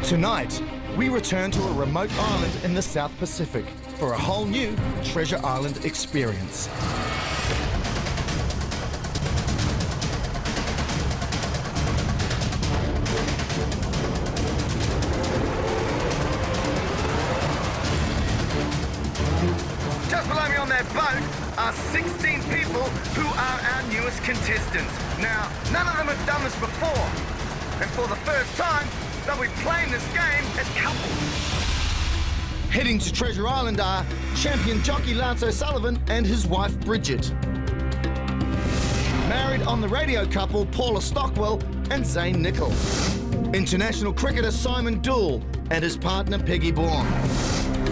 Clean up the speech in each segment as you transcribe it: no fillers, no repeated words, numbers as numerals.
Tonight, we return to a remote island in the South Pacific for a whole new Treasure Island experience. Just below me on that boat are 16 people who are our newest contestants. Now, none of them have done this before, and for the first time, they'll be playing this game as couples. Heading to Treasure Island are champion jockey Lance O'Sullivan and his wife Bridget. Married on the radio couple Paula Stockwell and Zane Nicol. International cricketer Simon Dool and his partner Peggy Bourne.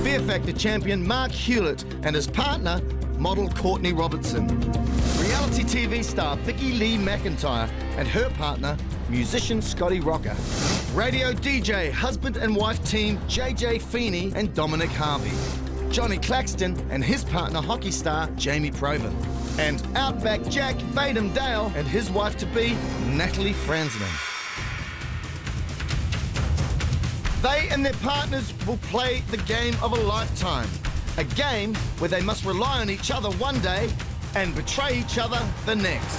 Fear Factor champion Mark Hewlett and his partner, model Courtney Robertson. Reality TV star Vicky Lee McIntyre and her partner, musician Scotty Rocker. Radio DJ husband and wife team JJ Feeney and Dominic Harvey. Johnny Claxton and his partner hockey star Jamie Proven. And Outback Jack Vadem Dale and his wife-to-be Natalie Fransman. They and their partners will play the game of a lifetime. A game where they must rely on each other one day and betray each other the next.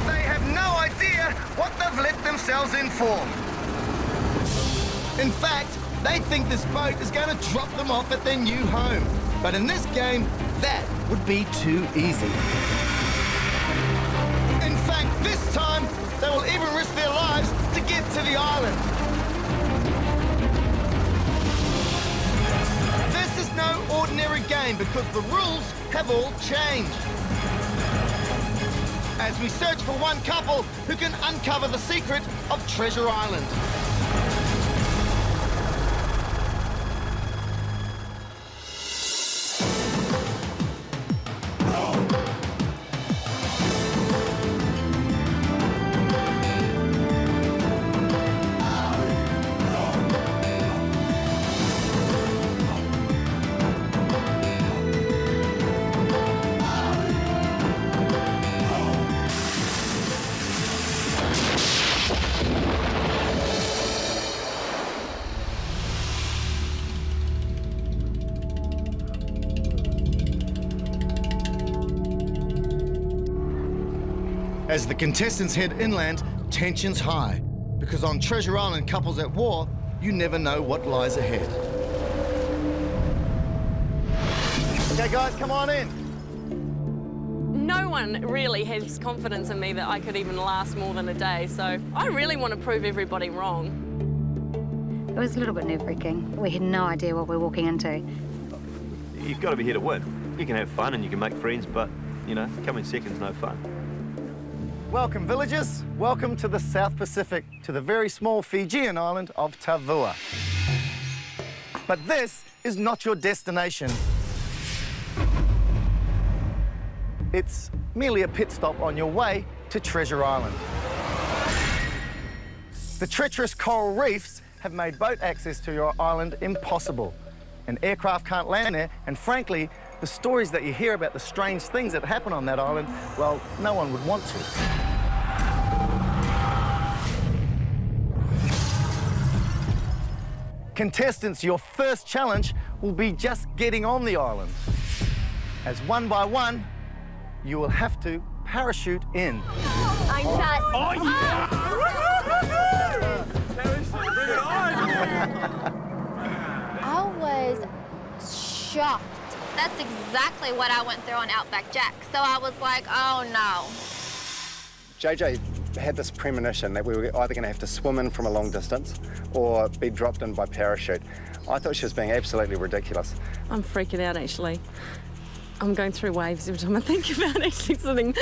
They have no idea what they've let themselves in for. In fact, they think this boat is going to drop them off at their new home. But in this game, that would be too easy. In fact, this time, they will even risk their lives to get to the island. This is no ordinary game because the rules have all changed. As we search for one couple who can uncover the secret of Treasure Island. As the contestants head inland, tension's high. Because on Treasure Island Couples at War, you never know what lies ahead. Okay guys, come on in. No one really has confidence in me that I could even last more than a day, so I really want to prove everybody wrong. It was a little bit nerve-wracking. We had no idea what we were walking into. You've got to be here to win. You can have fun and you can make friends, but, you know, coming second's no fun. Welcome, villagers. Welcome to the South Pacific, to the very small Fijian island of Tavua. But this is not your destination. It's merely a pit stop on your way to Treasure Island. The treacherous coral reefs have made boat access to your island impossible. An aircraft can't land there, and frankly, the stories that you hear about the strange things that happen on that island, well, no one would want to. Contestants, your first challenge will be just getting on the island. As one by one, you will have to parachute in. I'm shot. Oh, yeah! I was shocked. That's exactly what I went through on Outback Jack. So I was like, oh no. JJ had this premonition that we were either going to have to swim in from a long distance or be dropped in by parachute. I thought she was being absolutely ridiculous. I'm freaking out, actually. I'm going through waves every time I think about actually sitting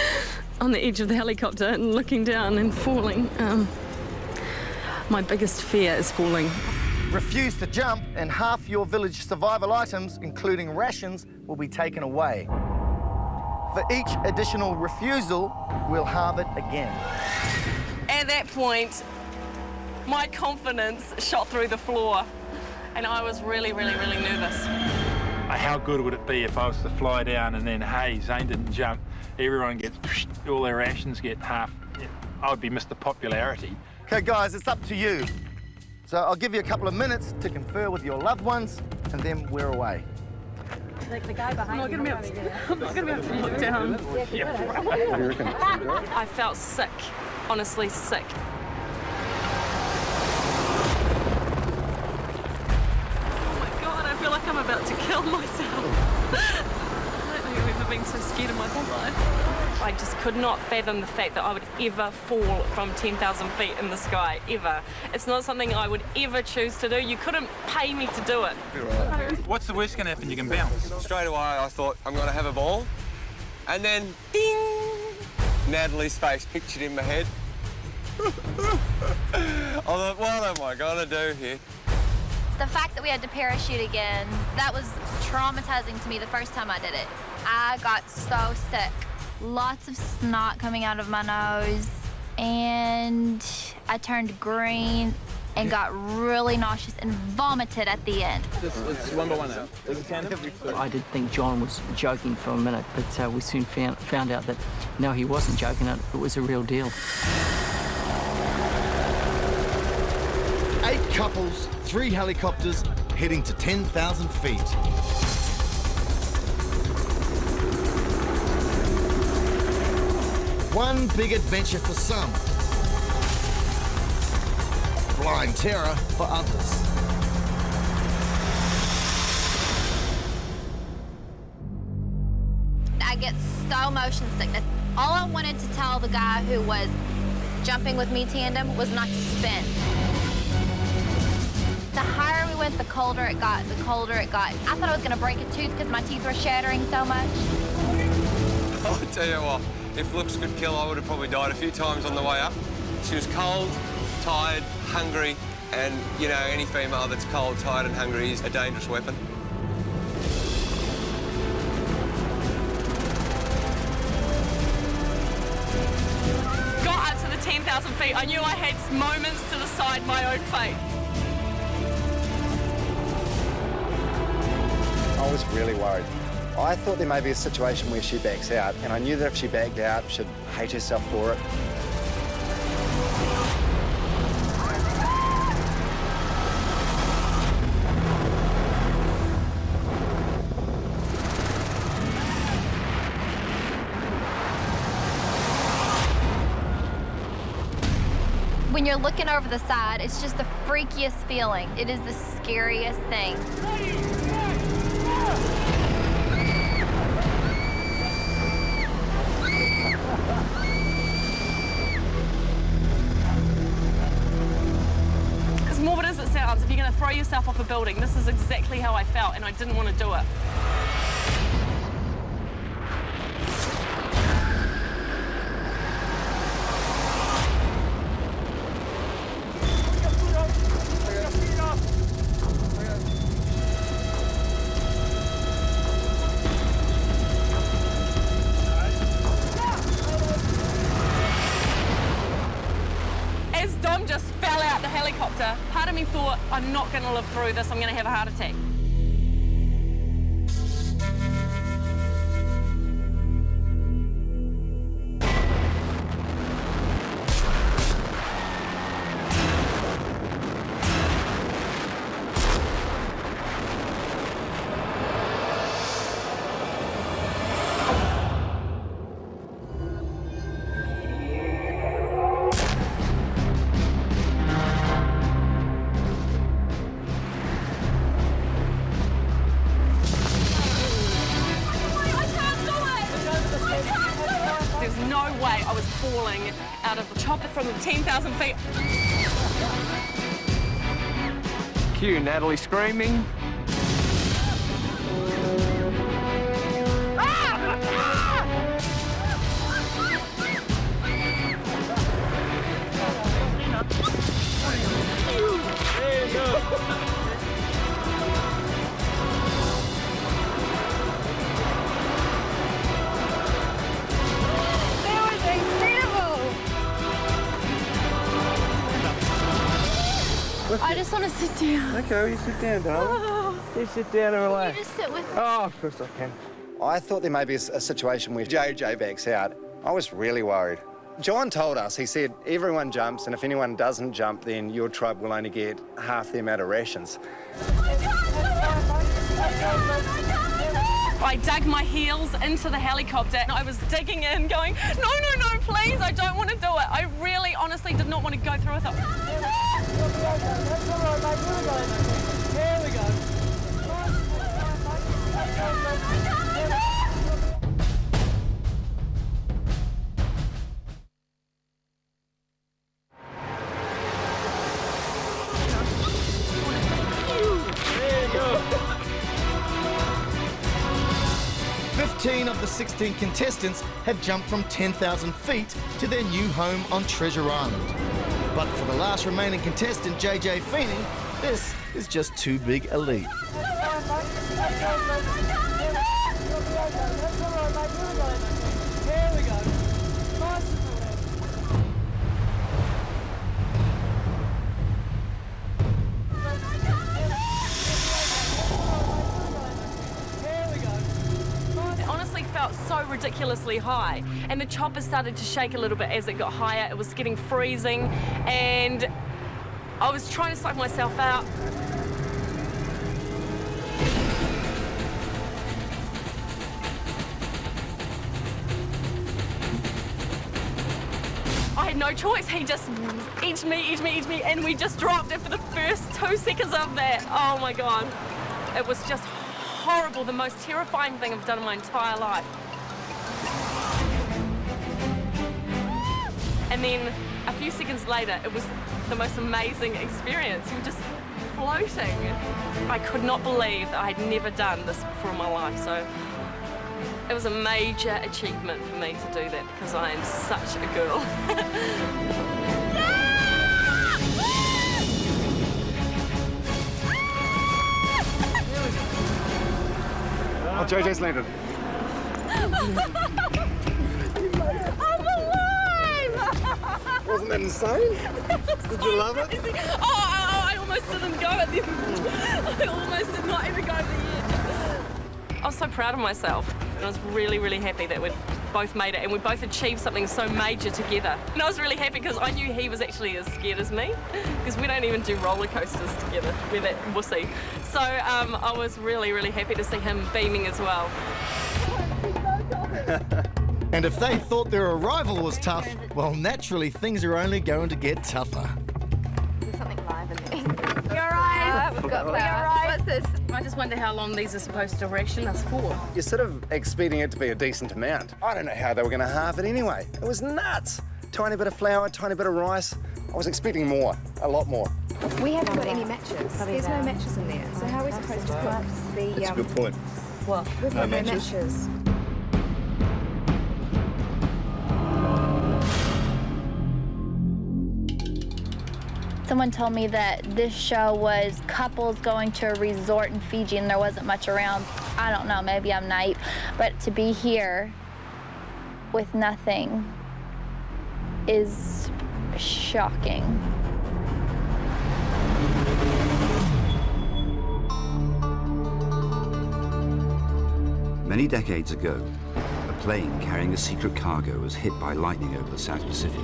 on the edge of the helicopter and looking down and falling. My biggest fear is falling. Refuse to jump and half your village survival items, including rations, will be taken away. For each additional refusal, we'll halve it again. At that point, my confidence shot through the floor and I was really, really, really nervous. How good would it be if I was to fly down and then, hey, Zane didn't jump, everyone gets, all their rations get half. I would be Mr. Popularity. Okay, guys, it's up to you. So I'll give you a couple of minutes to confer with your loved ones, and then we're away. The guy behind I'm not going to be able to look down. I felt sick, honestly sick. Oh my God, I feel like I'm about to kill myself. I don't think I've ever been so scared in my whole life. I just could not fathom the fact that I would ever fall from 10,000 feet in the sky, ever. It's not something I would ever choose to do. You couldn't pay me to do it. What's the worst going to happen? You can bounce. Straight away, I thought, I'm going to have a ball. And then, ding! Natalie's face pictured in my head. I thought, what am I going to do here? The fact that we had to parachute again, that was traumatizing to me the first time I did it. I got so sick. Lots of snot coming out of my nose, and I turned green and got really nauseous and vomited at the end. It's 1 by 1 now. Is it tandem? I did think John was joking for a minute, but we soon found out that no, he wasn't joking. It was a real deal. 8 couples, 3 helicopters, heading to 10,000 feet. One big adventure for some. Blind terror for others. I get so motion sickness. All I wanted to tell the guy who was jumping with me tandem was not to spin. The higher we went, the colder it got, the colder it got. I thought I was going to break a tooth because my teeth were shattering so much. I'll tell you what, if looks could kill, I would have probably died a few times on the way up. She was cold, tired, hungry, and, you know, any female that's cold, tired and hungry is a dangerous weapon. Got up to the 10,000 feet. I knew I had moments to decide my own fate. I was really worried. I thought there may be a situation where she backs out, and I knew that if she backed out, she'd hate herself for it. When you're looking over the side, it's just the freakiest feeling. It is the scariest thing. As morbid as it sounds, if you're going to throw yourself off a building, this is exactly how I felt, and I didn't want to do it. Dom just fell out the helicopter. Part of me thought, I'm not going to live through this, I'm going to have a heart attack. There's no way I was falling out of the chopper from 10,000 feet. Cue Natalie screaming. I just want to sit down. Okay, you sit down, darling. You sit down and relax. You just sit with me. Oh, of course I can. I thought there may be a situation where JJ backs out. I was really worried. John told us, he said, everyone jumps, and if anyone doesn't jump, then your tribe will only get half the amount of rations. I dug my heels into the helicopter and I was digging in going, no, no, no, please, I don't want to do it. I really, honestly did not want to go through with it. Here we go. 15 of the 16 contestants had jumped from 10,000 feet to their new home on Treasure Island. But for the last remaining contestant, JJ Feeney, this is just too big a leap. Here we go. Felt so ridiculously high, and the chopper started to shake a little bit as it got higher. It was getting freezing and I was trying to psych myself out. I had no choice. He just edged me, and we just dropped it for the first 2 seconds of that. Oh my God. It was just horrible, the most terrifying thing I've done in my entire life. And then a few seconds later, it was the most amazing experience. You were just floating. I could not believe that I had never done this before in my life, so it was a major achievement for me to do that because I am such a girl. Oh, JJ's landed. I'm alive! Wasn't that insane? Did you love it? I almost didn't go at the end. I almost did not even go at the end. I was so proud of myself, and I was really, really happy that we'd both made it and we both achieved something so major together. And I was really happy because I knew he was actually as scared as me, because we don't even do roller coasters together. We're that wussy. So I was really, really happy to see him beaming as well. And if they thought their arrival was tough, well, naturally things are only going to get tougher. There's something live in there. You're right. We've got flour. What's this? I just wonder how long these are supposed to ration us for. You're sort of expecting it to be a decent amount. I don't know how they were going to halve it anyway. It was nuts. Tiny bit of flour, tiny bit of rice. I was expecting more, a lot more. We haven't got any matches. There's no matches in there. So how are we supposed to cook the... That's a good point. What? We've got no matches. Someone told me that this show was couples going to a resort in Fiji and there wasn't much around. I don't know, maybe I'm naive, but to be here with nothing is shocking. Many decades ago, a plane carrying a secret cargo was hit by lightning over the South Pacific.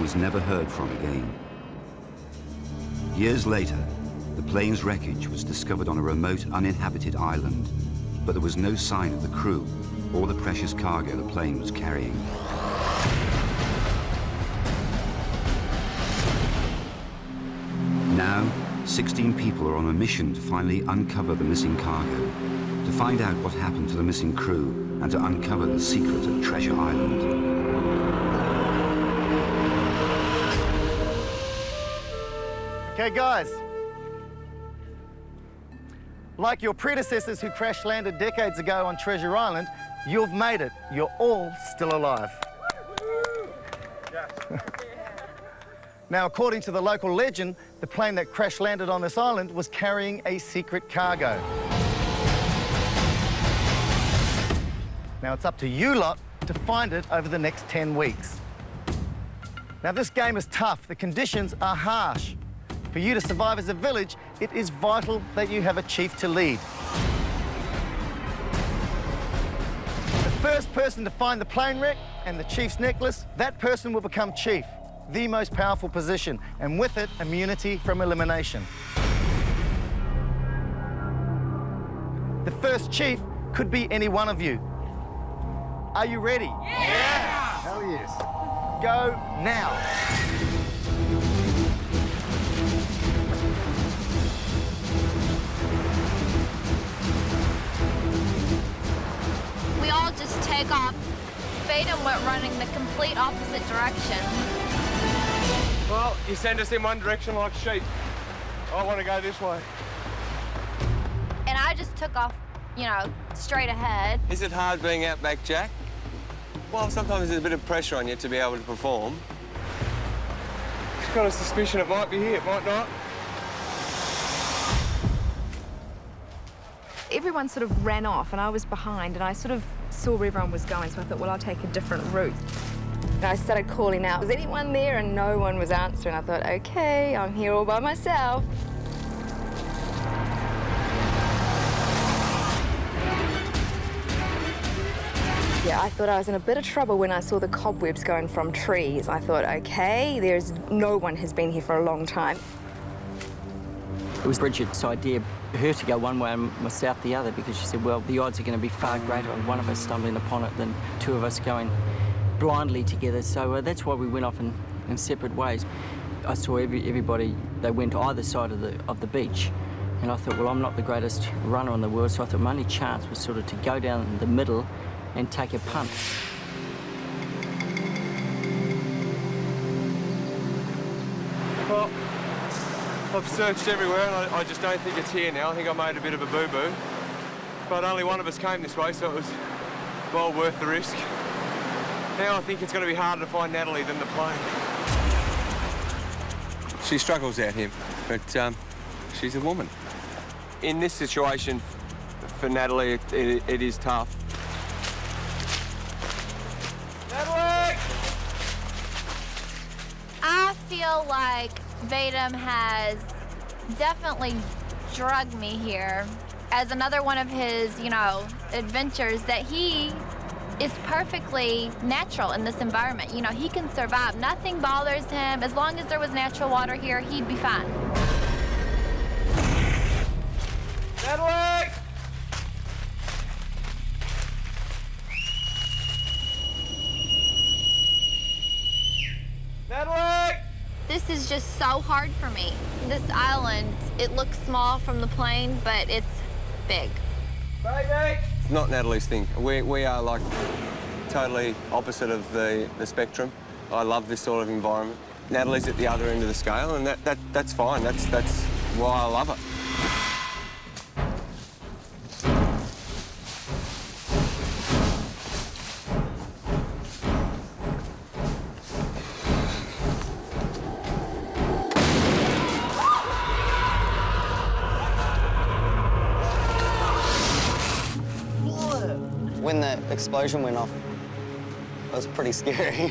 Was never heard from again. Years later, the plane's wreckage was discovered on a remote, uninhabited island, but there was no sign of the crew or the precious cargo the plane was carrying. Now, 16 people are on a mission to finally uncover the missing cargo, to find out what happened to the missing crew, and to uncover the secret of Treasure Island. Okay, guys. Like your predecessors who crash landed decades ago on Treasure Island, you've made it. You're all still alive. Now, according to the local legend, the plane that crash landed on this island was carrying a secret cargo. Now, it's up to you lot to find it over the next 10 weeks. Now, this game is tough. The conditions are harsh. For you to survive as a village, it is vital that you have a chief to lead. The first person to find the plane wreck and the chief's necklace, that person will become chief, the most powerful position, and with it, immunity from elimination. The first chief could be any one of you. Are you ready? Yeah! Hell yes. Go now. We all just take off. Vadim went running the complete opposite direction. Well, you send us in one direction like sheep. I want to go this way. And I just took off, you know, straight ahead. Is it hard being Outback Jack? Well, sometimes there's a bit of pressure on you to be able to perform. I've got a suspicion it might be here, it might not. Everyone sort of ran off and I was behind and I sort of saw where everyone was going, so I thought, well, I'll take a different route. And I started calling out, was anyone there? And no one was answering. I thought, okay, I'm here all by myself. Yeah, I thought I was in a bit of trouble when I saw the cobwebs going from trees. I thought, okay, no one has been here for a long time. It was Bridget's idea, her to go one way and myself the other, because she said, well, the odds are going to be far greater of one of us stumbling upon it than two of us going blindly together. So that's why we went off in separate ways. I saw everybody, they went to either side of the beach. And I thought, well, I'm not the greatest runner in the world, so I thought my only chance was sort of to go down the middle and take a punt. Well, I've searched everywhere and I just don't think it's here now. I think I made a bit of a boo-boo. But only one of us came this way, so it was well worth the risk. Now I think it's going to be harder to find Natalie than the plane. She struggles out here, but she's a woman. In this situation, for Natalie, it is tough. Natalie! I feel like Vadim has definitely drugged me here as another one of his, you know, adventures, that he is perfectly natural in this environment. You know, he can survive. Nothing bothers him. As long as there was natural water here, he'd be fine. Natalie! Natalie! This is just so hard for me. This island, it looks small from the plane, but it's big. Baby! It's not Natalie's thing. We are like totally opposite of the spectrum. I love this sort of environment. Natalie's at the other end of the scale, and that's fine. That's why I love it. When the explosion went off, it was pretty scary,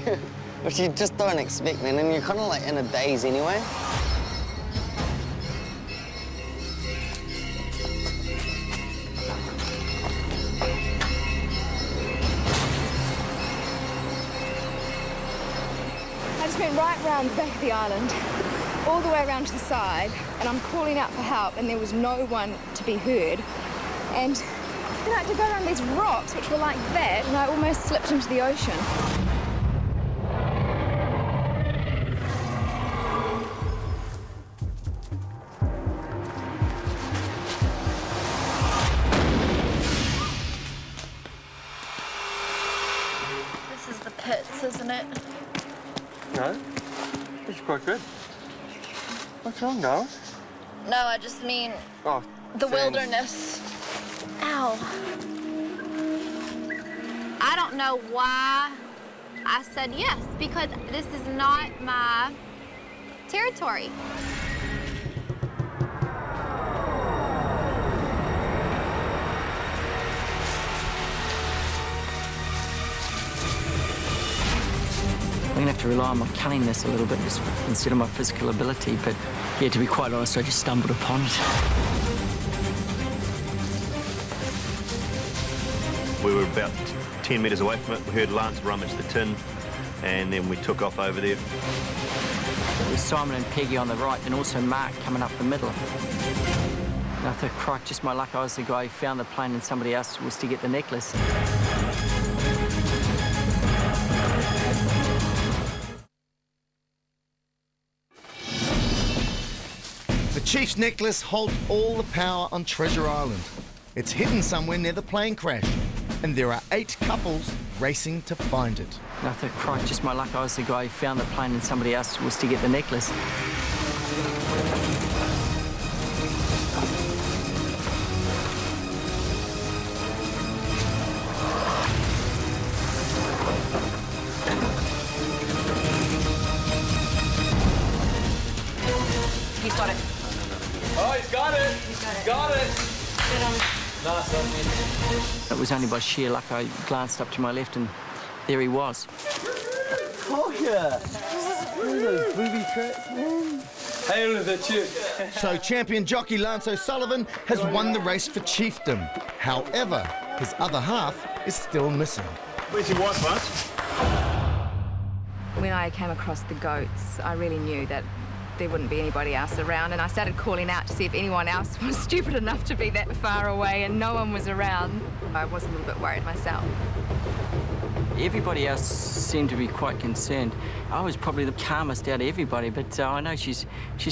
which you just don't expect, man, and you're kind of like in a daze anyway. I just went right round the back of the island, all the way around to the side, and I'm calling out for help, and there was no one to be heard. And then I had to go around these rocks, which were like that, and I almost slipped into the ocean. This is the pits, isn't it? No, it's quite good. What's wrong, Noah? No, I just mean Oh, the sand. wilderness. Ow. I don't know why I said yes, because this is not my territory. going to have to rely on my cunningness a little bit instead of my physical ability. But, yeah, to be quite honest, I just stumbled upon it. We were about 10 metres away from it. We heard Lance rummage the tin, and then we took off over there. It was Simon and Peggy on the right, and also Mark coming up the middle. And I thought, crikey, just my luck, I was the guy who found the plane and somebody else was to get the necklace. The Chief's necklace holds all the power on Treasure Island. It's hidden somewhere near the plane crash, and there are 8 couples racing to find it. And I thought, crikey, just my luck, I was the guy who found the plane and somebody else was to get the necklace. He's got it. Oh, he's got it. He's got it. Get on. Nice one, man. It was only by sheer luck I glanced up to my left and there he was. Oh, yeah. Those booby traps, man. Hail to the chief. So champion jockey Lance O'Sullivan has won the race for chiefdom. However, his other half is still missing. Where's your wife, Lance? When I came across the goats, I really knew that there wouldn't be anybody else around, and I started calling out to see if anyone else was stupid enough to be that far away, and no one was around. I was a little bit worried myself. Everybody else seemed to be quite concerned. I was probably the calmest out of everybody, but I know she's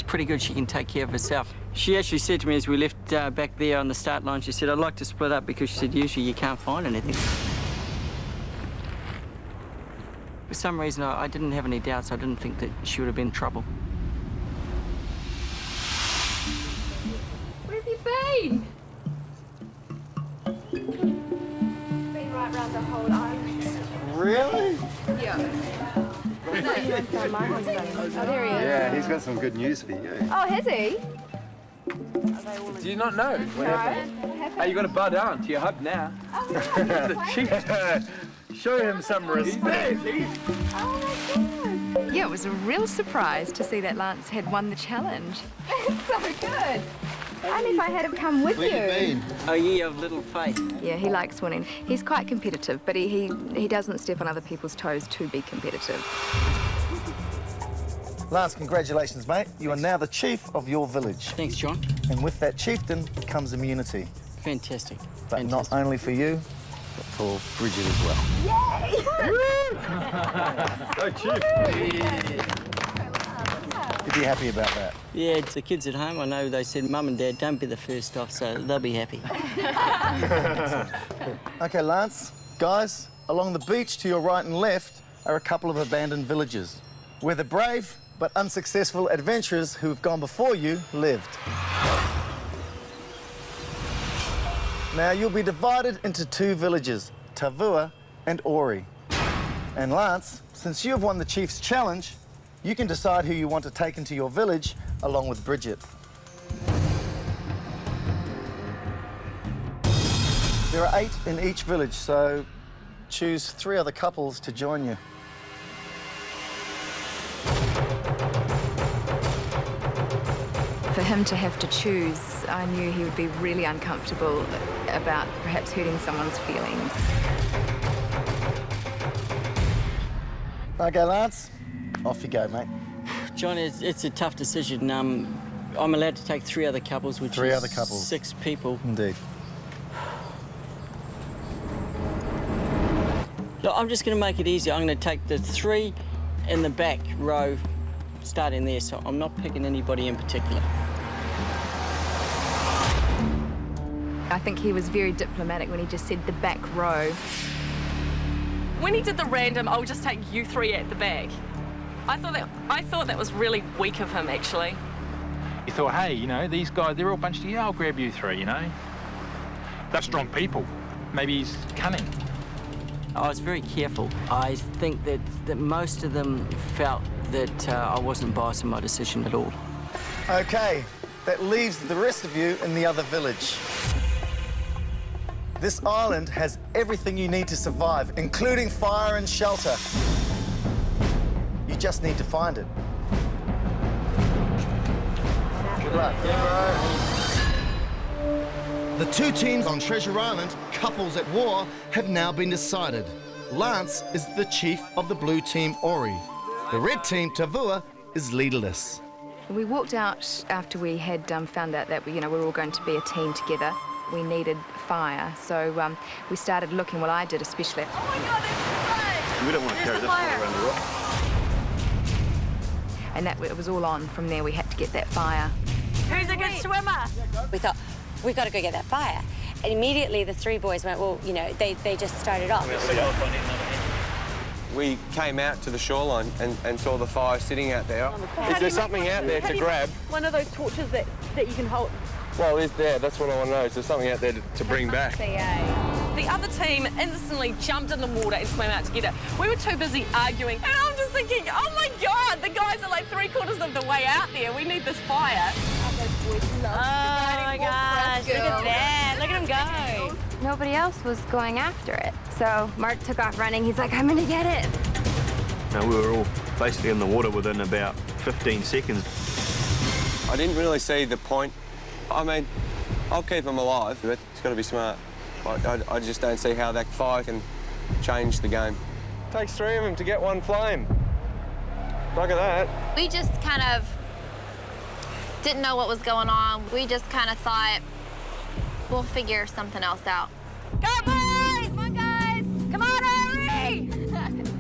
pretty good. She can take care of herself. She actually said to me as we left back there on the start line, she said, I'd like to split up because she said, usually you can't find anything. For some reason, I didn't have any doubts. I didn't think that she would have been in trouble. Where have you been? Been right round the whole island. Really? Yeah. Oh, there he is. Yeah, he's got some good news for you. Oh, has he? Do you not know? No. Are you going to bow down to your hub now? The chief. Show him some respect. Oh my God. Yeah, it was a real surprise to see that Lance had won the challenge. That's so good. Only if I had him come with you. Where you been? Oh, ye of little faith. Yeah, he likes winning. He's quite competitive, but he doesn't step on other people's toes to be competitive. Lance, congratulations, mate. You are now the chief of your village. Thanks, John. And with that chieftain comes immunity. Fantastic. But not only for you, but for Bridget as well. Yay! Go, Chief. You'd be happy about that. Yeah, it's the kids at home. I know they said, Mum and Dad, don't be the first off, so they'll be happy. OK, Lance, guys, along the beach to your right and left are a couple of abandoned villages where the brave but unsuccessful adventurers who have gone before you lived. Now, you'll be divided into 2 villages, Tavua and Ori. And Lance, since you have won the Chief's challenge, you can decide who you want to take into your village along with Bridget. There are 8 in each village, so choose 3 other couples to join you. For him to have to choose, I knew he would be really uncomfortable about perhaps hurting someone's feelings. OK, Lance, off you go, mate. John, it's a tough decision. I'm allowed to take 3 other couples, which 3 is other couples. 6 people. Indeed. Look, I'm just going to make it easy. I'm going to take the 3 in the back row, starting there, so I'm not picking anybody in particular. I think he was very diplomatic when he just said the back row. When he did the random, I'll just take you 3 at the back, I thought that was really weak of him, actually. He thought, hey, you know, these guys, they're all bunched together, I'll grab you 3, you know. They're strong people. Maybe he's cunning. I was very careful. I think that most of them felt that I wasn't biased in my decision at all. OK, that leaves the rest of you in the other village. This island has everything you need to survive, including fire and shelter. just need to find it. Good luck. The two teams on Treasure Island, couples at war, have now been decided. Lance is the chief of the blue team, Ori. The red team, Tavua, is leaderless. We walked out after we had found out that we were all going to be a team together. We needed fire, so we started looking. Well, I did especially. Oh my God, there's the fire! We don't want to carry this one around the rock. And it was all on. From there, we had to get that fire. Who's a good swimmer? We thought, we've got to go get that fire. And immediately the three boys went, well, they just started off. We came out to the shoreline and saw the fire sitting out there. Is there something out there to grab? One of those torches that you can hold. Well, is there? That's what I want to know. Is there something out there to bring back? The other team instantly jumped in the water and swam out to get it. We were too busy arguing, and I'm just thinking, oh my God, the guys are like 3/4 of the way out there. We need this fire. Oh my gosh, look at that. Look at them go. Nobody else was going after it. So Mark took off running. He's like, I'm gonna get it. Now, we were all basically in the water within about 15 seconds. I didn't really see the point. I mean, I'll keep them alive, but it's got to be smart. I just don't see how that fire can change the game. It takes 3 of them to get one flame. Look at that. We just kind of didn't know what was going on. We just kind of thought, we'll figure something else out. Go, boys! Come on, guys! Come on, hurry!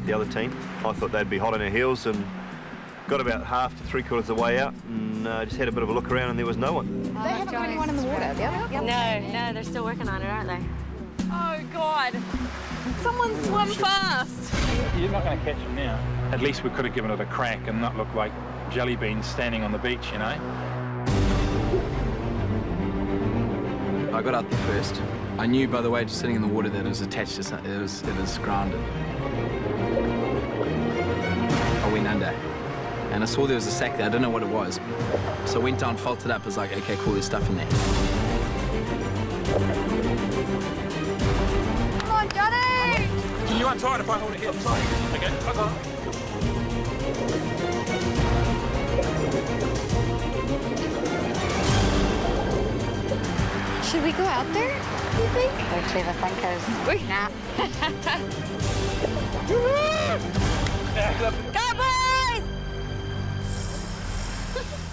The other team, I thought they'd be hot on their heels and got about half to 3/4 of the way out and just had a bit of a look around and there was no one. They haven't got anyone in the water, have they? No, they're still working on it, aren't they? Oh God, someone swim fast. You're not going to catch them now. At least we could have given it a crack and not look like jelly beans standing on the beach, you know? I got out there first. I knew by the way just sitting in the water that it was attached to something. It was grounded. I went under. And I saw there was a sack there. I don't know what it was. So I went down, felt it up. I was like, okay, cool, there's stuff in there. Come on, Johnny! Can you untie it if I hold it here? Sorry. Okay, I got it. Should we go out there, do you think? They're clever thinkers. Nah. Go, boys!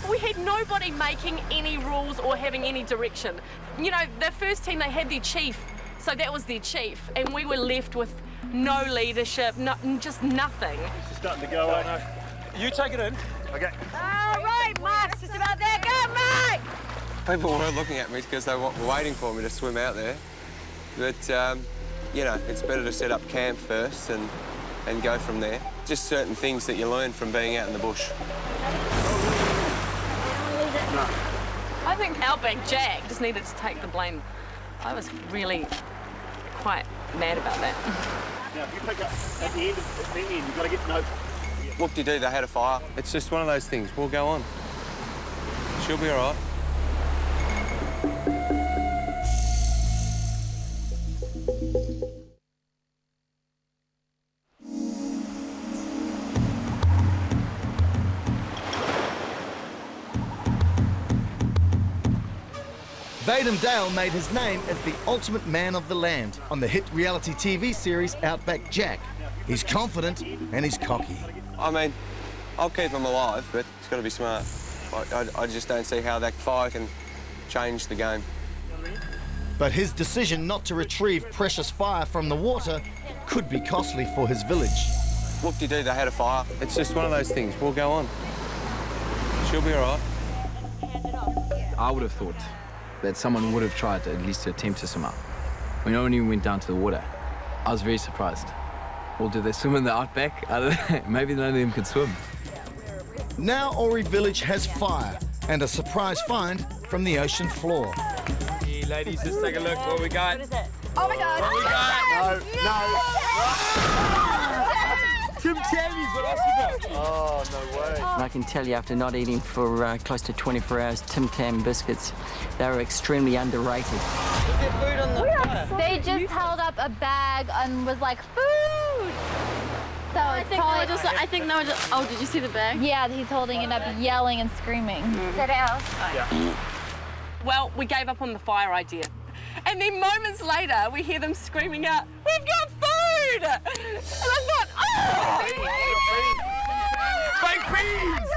We had nobody making any rules or having any direction. You know, the first team, they had their chief, so that was their chief, and we were left with no leadership, just nothing. It's starting to go on. You take it in. Okay. All right, Mark's just about there. Go, Mike! People were looking at me because they were waiting for me to swim out there. But, you know, it's better to set up camp first and go from there. Just certain things that you learn from being out in the bush. I think our big Jack just needed to take the blame. I was really quite mad about that. Now, if you pick up at the end, you've got to get to know. Whoop-de-doo, they had a fire. It's just one of those things. We'll go on. She'll be all right. Vadim Dale made his name as the ultimate man of the land on the hit reality TV series Outback Jack. He's confident and he's cocky. I mean, I'll keep them alive, but it's got to be smart. I just don't see how that fire can change the game. But his decision not to retrieve precious fire from the water could be costly for his village. Whoop-de-doo, they had a fire. It's just one of those things. We'll go on. She'll be all right. I would have thought that someone would have tried to, at least to attempt to swim up. We no one even went down to the water. I was very surprised. Well, do they swim in the outback? I don't know. Maybe none of them could swim. Now Ori Village has fire and a surprise find from the ocean floor. Hey, ladies, let's take a look what we got. What is it? Oh my God! What we got? Tim Tammy's, what else you got? Oh, no way. And I can tell you, after not eating for close to 24 hours, Tim Tam biscuits, they were extremely underrated. Is there food on the fire? They just held up a bag and was like, food! So I think they were just. Oh, did you see the bag? Yeah, he's holding it up, yelling and screaming. Is that ours? Yeah. Well, we gave up on the fire idea. And then moments later, we hear them screaming out, "We've got food!" And I thought, oh! Baked beans!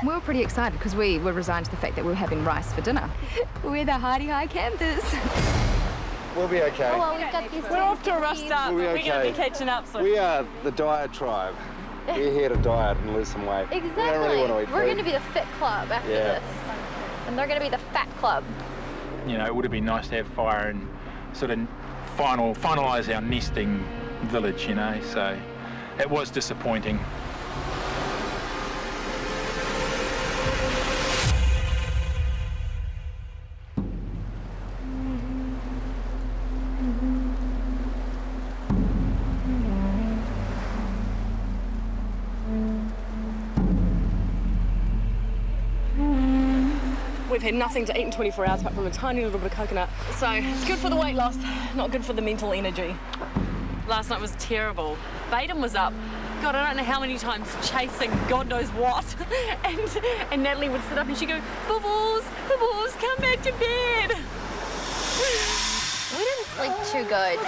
We were pretty excited because we were resigned to the fact that we were having rice for dinner. We're the Hardy High campers. We'll be okay. Oh, well, we've got these. We're off to a rough start, We'll but be we're going to okay. be catching up soon. We are the diet tribe. We're here to diet and lose some weight. Exactly. We don't really want to eat We're food. going to be the fit club after this. And they're going to be the fat club. You know, it would have been nice to have fire and sort of finalise our nesting village, you know, so it was disappointing. We've had nothing to eat in 24 hours apart from a tiny little bit of coconut. So it's good for the weight loss, not good for the mental energy. Last night was terrible. Baden was up. God, I don't know how many times chasing God knows what. And Natalie would sit up and she'd go, "Bubbles, Bubbles, come back to bed." We didn't sleep too good.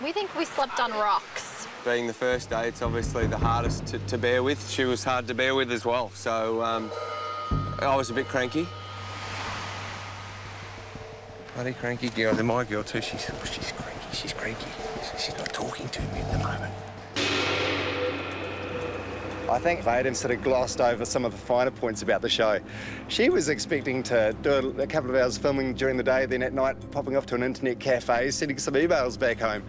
We think we slept on rocks. Being the first day, it's obviously the hardest to bear with. She was hard to bear with as well, so I was a bit cranky. Bloody cranky girl. And my girl too, she's cranky, she's cranky. She's not talking to me at the moment. I think Vaden sort of glossed over some of the finer points about the show. She was expecting to do a couple of hours filming during the day, then at night popping off to an internet cafe, sending some emails back home.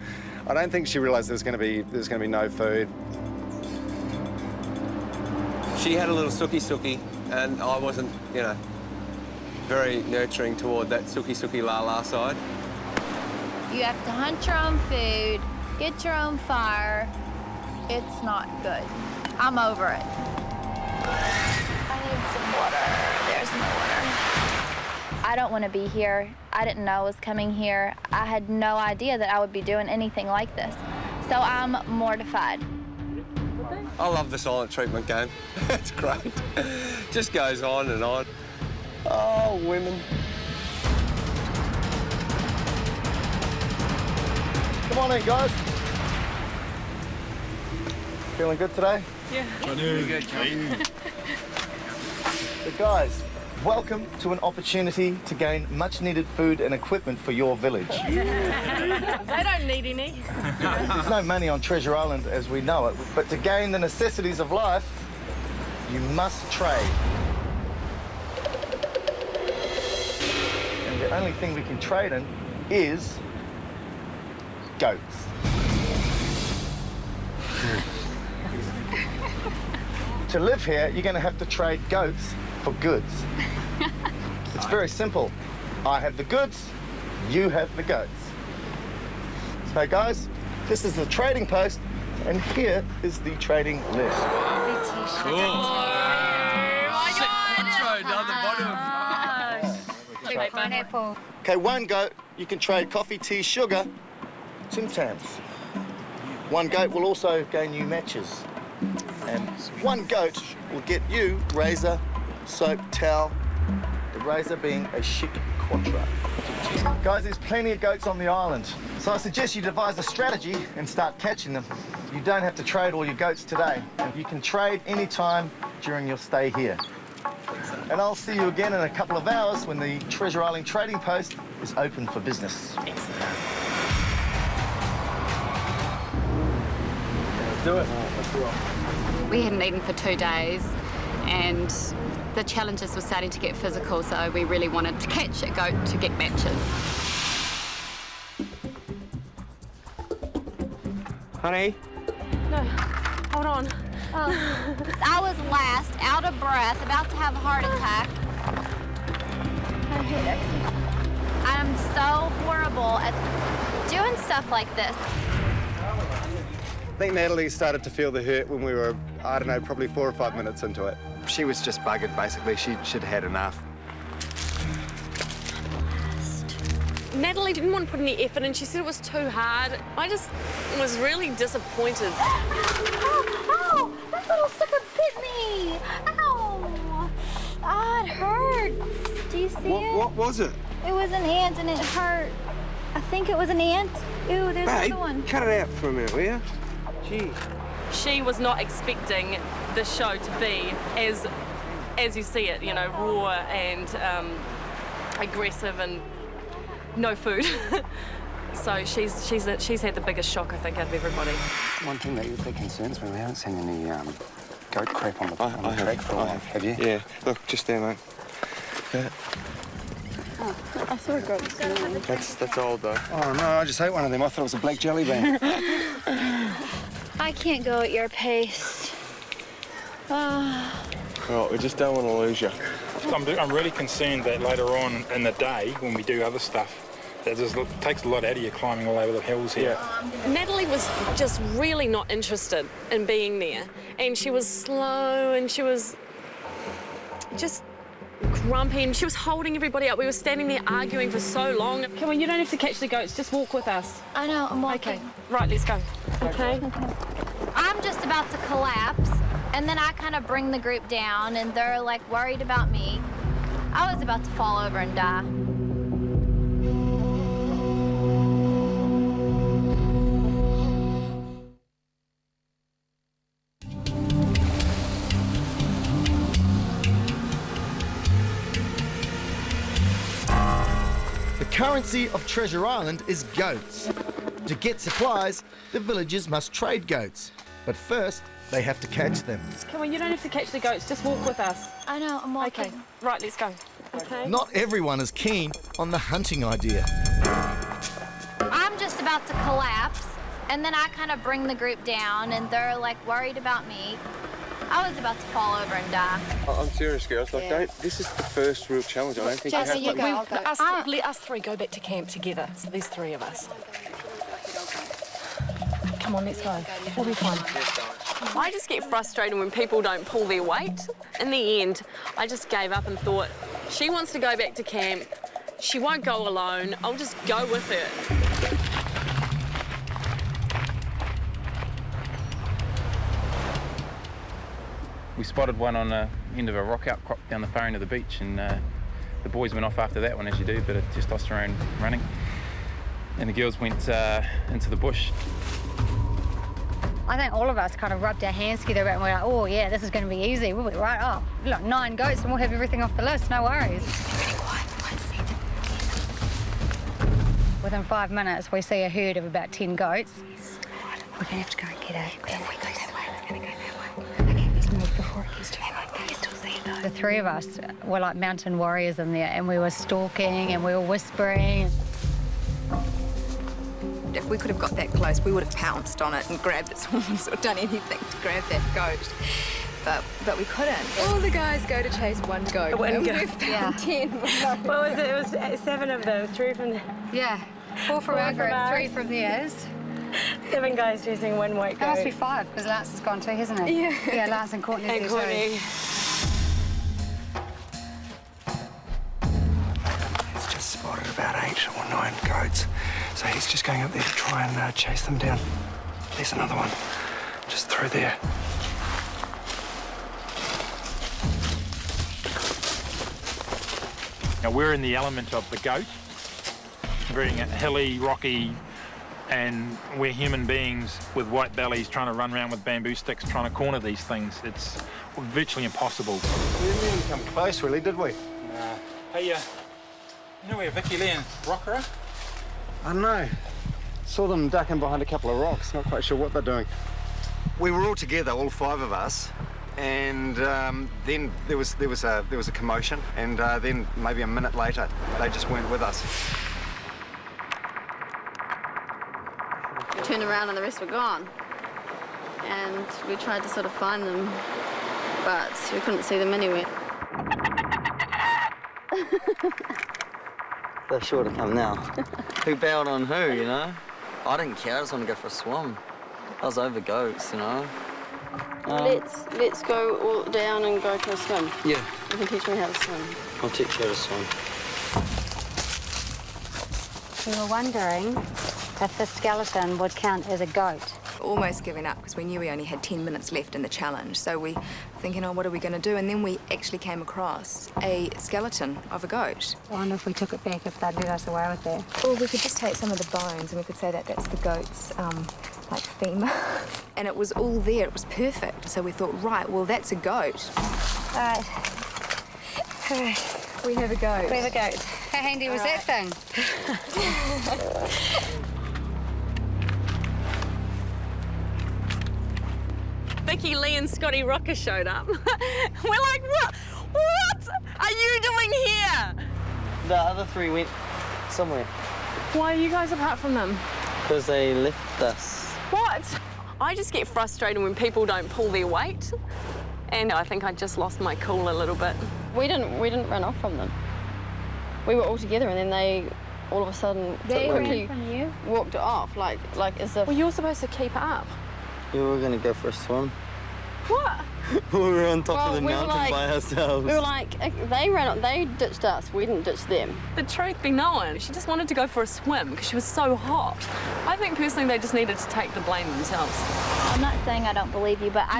I don't think she realised there was going to be no food. She had a little sookie, and I wasn't, you know, very nurturing toward that sookie la side. You have to hunt your own food, get your own fire. It's not good. I'm over it. I need some water. There's no water. I don't want to be here. I didn't know I was coming here. I had no idea that I would be doing anything like this. So I'm mortified. I love the silent treatment game. It's great. Just goes on and on. Oh, women. Come on in, guys. Feeling good today? Yeah. Good, So guys, welcome to an opportunity to gain much needed food and equipment for your village. They don't need any. There's no money on Treasure Island as we know it, but to gain the necessities of life, you must trade. And the only thing we can trade in is goats. To live here, you're going to have to trade goats for goods. It's very simple. I have the goods, you have the goats. So guys, this is the trading post, and here is the trading list. Pineapple. Okay, one goat, you can trade coffee, tea, sugar, Tim Tams. One goat will also gain you matches. And one goat will get you razor, soap, towel, the razor being a chic quattro. Guys, there's plenty of goats on the island, so I suggest you devise a strategy and start catching them. You don't have to trade all your goats today. You can trade anytime during your stay here. And I'll see you again in a couple of hours when the Treasure Island Trading Post is open for business. Let's do it. Let's roll. We hadn't eaten for 2 days, and the challenges were starting to get physical, so we really wanted to catch a goat to get matches. Honey? No, hold on. Oh, I was last, out of breath, about to have a heart attack. I'm so horrible at doing stuff like this. I think Natalie started to feel the hurt when we were, I don't know, probably 4 or 5 minutes into it. She was just buggered, basically. She'd had enough. Natalie didn't want to put any effort in. She said it was too hard. I just was really disappointed. Ow! That little sucker bit me! Ow! Ah, it hurt. Do you see it? What was it? It was an ant and it hurt. I think it was an ant. Ew, there's Babe, another one. cut it out for a minute, will you? Gee. She was not expecting the show to be as you see it, you know, raw and aggressive and no food. So she's had the biggest shock, I think, out of everybody. One thing that concerns me, we haven't seen any goat crap on the track for a while, have you? Yeah, look, just there, mate. Oh, I saw a goat this morning. That's old, though. Oh, no, I just ate one of them. I thought it was a black jelly bean. I can't go at your pace. Well, we just don't want to lose you. I'm really concerned that later on in the day, when we do other stuff, that it takes a lot out of you climbing all over the hills here. Natalie was just really not interested in being there. And she was slow and she was just grumpy and she was holding everybody up. We were standing there arguing for so long. Come on, you don't have to catch the goats, just walk with us. I know, I'm walking. Okay, right, let's go. Okay. I'm just about to collapse, and then I kind of bring the group down, and they're like worried about me. I was about to fall over and die. The currency of Treasure Island is goats. To get supplies, the villagers must trade goats. But first, they have to catch them. Come on, you don't have to catch the goats, just walk with us. I know, I'm walking. Okay, right, let's go. Okay. Not everyone is keen on the hunting idea. I'm just about to collapse, and then I kind of bring the group down, and they're like worried about me. I was about to fall over and die. I'm serious, girls. Like, this is the first real challenge. I don't think Jesse, you have to... Let us three go back to camp together. So there's three of us. Come on, let's go. We'll be fine. I just get frustrated when people don't pull their weight. In the end, I just gave up and thought, she wants to go back to camp. She won't go alone. I'll just go with her. We spotted one on the end of a rock outcrop down the far end of the beach, and the boys went off after that one, as you do, a bit of testosterone running. And the girls went into the bush. I think all of us kind of rubbed our hands together and we're like, oh yeah, this is going to be easy. We'll be right off. Look, 9 goats and we'll have everything off the list, no worries. Within 5 minutes, we see a herd of about 10 goats. We're going to have to go and get it. If we go that way, it's going to go that way. Okay, let's move before it gets too far. Can you still see it though? The three of us were like mountain warriors in there, and we were stalking and we were whispering. If we could have got that close, we would have pounced on it and grabbed its horns or done anything to grab that goat. But we couldn't. All the guys go to chase one goat. One and goat. we've found 10. What was it? It was 7 of them, 3 from the... Yeah, 4 from our group, 3 from theirs. 7 guys chasing 1 white goat. That must be 5, because Lance has gone too, hasn't it? Yeah. Yeah, Lance and Courtney's And there Courtney. too. He's just spotted about 8 or 9 goats. So he's just going up there to try and chase them down. There's another one, just through there. Now, we're in the element of the goat, very hilly, rocky, and we're human beings with white bellies trying to run around with bamboo sticks trying to corner these things. It's virtually impossible. We didn't even come close, really, did we? Hey, you know where Vicky Lee and Rocker are? I don't know. Saw them ducking behind a couple of rocks. Not quite sure what they're doing. We were all together, all 5 of us, and then there was a commotion, and then maybe a minute later, they just weren't with us. We turned around and the rest were gone. And we tried to sort of find them, but we couldn't see them anywhere. They're sure to come now. Who bailed on who, you know? I didn't care, I just wanted to go for a swim. I was over goats, you know? Let's go all down and go for a swim. Yeah. You can teach me how to swim. I'll teach you how to swim. We were wondering if the skeleton would count as a goat. Almost giving up because we knew we only had 10 minutes left in the challenge. So we were thinking, oh, what are we going to do? And then we actually came across a skeleton of a goat. I wonder if we took it back, if they'd let us away with that. Or we could just take some of the bones and we could say that that's the goat's, like, femur. And it was all there. It was perfect. So we thought, right, well, that's a goat. All right. We have a goat. We have a goat. How handy was that thing? Vicky, Lee and Scotty Rocker showed up. We're like, what? What are you doing here? The other three went somewhere. Why are you guys apart from them? Because they left us. What? I just get frustrated when people don't pull their weight. And I think I just lost my cool a little bit. We didn't run off from them. We were all together and then they all of a sudden quickly walked off like as if... Well, you're supposed to keep up. We were going to go for a swim. What? We were on top of the we were mountain by ourselves. We were like, they ditched us, we didn't ditch them. The truth be known, she just wanted to go for a swim because she was so hot. I think personally they just needed to take the blame themselves. I'm not saying I don't believe you, but I